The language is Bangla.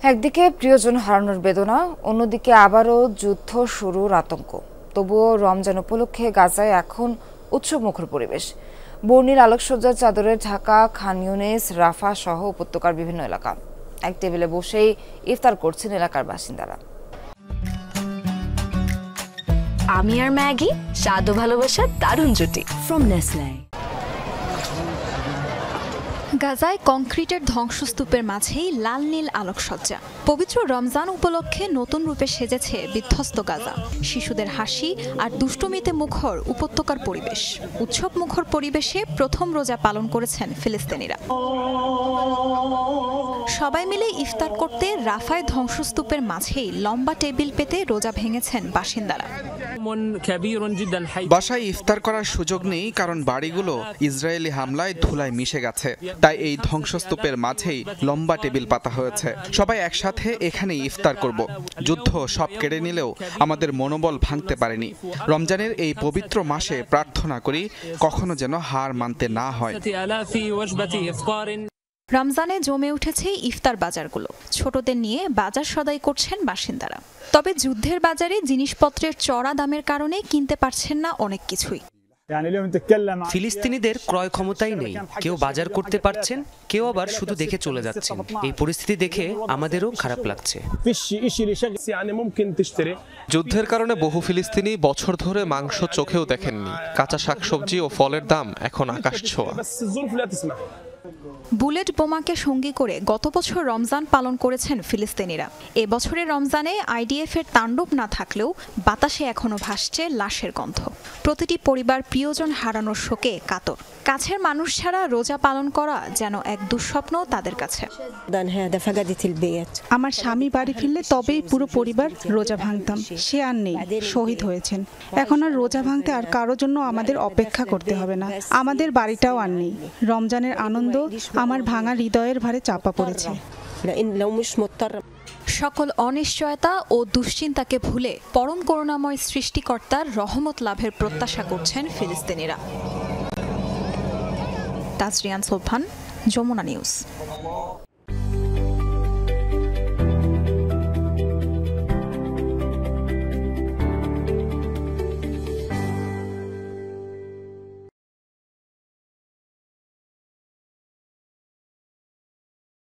একদিকে প্রিয়জন হারানোর বেদনা, অন্যদিকে আবারও যুদ্ধ শুরুর আতঙ্ক। তবুও রমজান উপলক্ষে গাজায় এখন উৎসবমুখর পরিবেশ। বর্ণিল আলোকসজ্জার চাদরে ঢাকা খান ইউনিস, রাফা সহ উপত্যকার বিভিন্ন এলাকা। এক টেবিলে বসেই ইফতার করছেন এলাকার বাসিন্দারা। আমি আর ম্যাগি, স্বাদ ও ভালোবাসার দারুণ জুটি ফ্রম নেসলে। গাজায় কংক্রিটের ধ্বংসস্তূপের মাঝেই লাল নীল আলোকসজ্জা। পবিত্র রমজান উপলক্ষে নতুন রূপে সেজেছে বিধ্বস্ত গাজা। শিশুদের হাসি আর দুষ্টুমিতে মুখর উপত্যকার পরিবেশ। উৎসব মুখর পরিবেশে প্রথম রোজা পালন করেছেন ফিলিস্তিনিরা। সবাই মিলে ইফতার করতে রাফায় ধ্বংসস্তূপের মাঝেই লম্বা টেবিল পেতে রোজা ভেঙেছেন বাসিন্দারা। বাসায় ইফতার করার সুযোগ নেই, কারণ বাড়িগুলো ইসরায়েলি হামলায় ধুলায় মিশে গেছে। তাই এই ধ্বংসস্তূপের মাঝেই লম্বা টেবিল পাতা হয়েছে। সবাই একসাথে এখানে ইফতার করব। যুদ্ধ সব কেড়ে নিলেও আমাদের মনোবল ভাঙতে পারেনি। রমজানের এই পবিত্র মাসে প্রার্থনা করি কখনো যেন হার মানতে না হয়। রমজানে জমে উঠেছে ইফতার বাজারগুলো। ছোটদের নিয়ে বাজার সদাই করছেন বাসিন্দারা। তবে যুদ্ধের বাজারে জিনিসপত্রের চড়া দামের কারণে কিনতে পারছেন না অনেক কিছুই। ফিলিস্তিনিদের ক্রয় ক্ষমতাই নেই। কেউ বাজার করতে পারছেন, কেউ আবার শুধু দেখে চলে যাচ্ছেন। এই পরিস্থিতি দেখে আমাদেরও খারাপ লাগছে। যুদ্ধের কারণে বহু ফিলিস্তিনি বছর ধরে মাংস চোখেও দেখেননি। কাঁচা শাকসবজি ও ফলের দাম এখন আকাশ ছোঁয়া। বুলেট বোমাকে সঙ্গী করে গত বছর রমজান পালন করেছেন ফিলিস্তিনিরা। এবছরের রমজানে আইডিএফ এর তাণ্ডব না থাকলেও বাতাসে এখনো ভাসছে লাশের গন্ধ। প্রতিটি পরিবার প্রিয়জন হারানোর শোকে কাতর। কাছের মানুষ ছাড়া রোজা পালন করা যেন এক দুঃস্বপ্ন তাদের কাছে। আমার স্বামী বাড়ি ফিরলে তবেই পুরো পরিবার রোজা ভাঙতাম। সে আর নেই, শহীদ হয়েছেন। এখন আর রোজা ভাঙতে আর কারো জন্য আমাদের অপেক্ষা করতে হবে না। আমাদের বাড়িটাও আর নেই। রমজানের আনন্দ আমার ভাঙা হৃদয়ের ভারে চাপা পড়েছে। সকল অনিশ্চয়তা ও দুশ্চিন্তাকে ভুলে পরম করুণাময় সৃষ্টিকর্তার রহমত লাভের প্রত্যাশা করছেন ফিলিস্তিনিরা। তাজরিয়ান সুলতান, যমুনা নিউজ।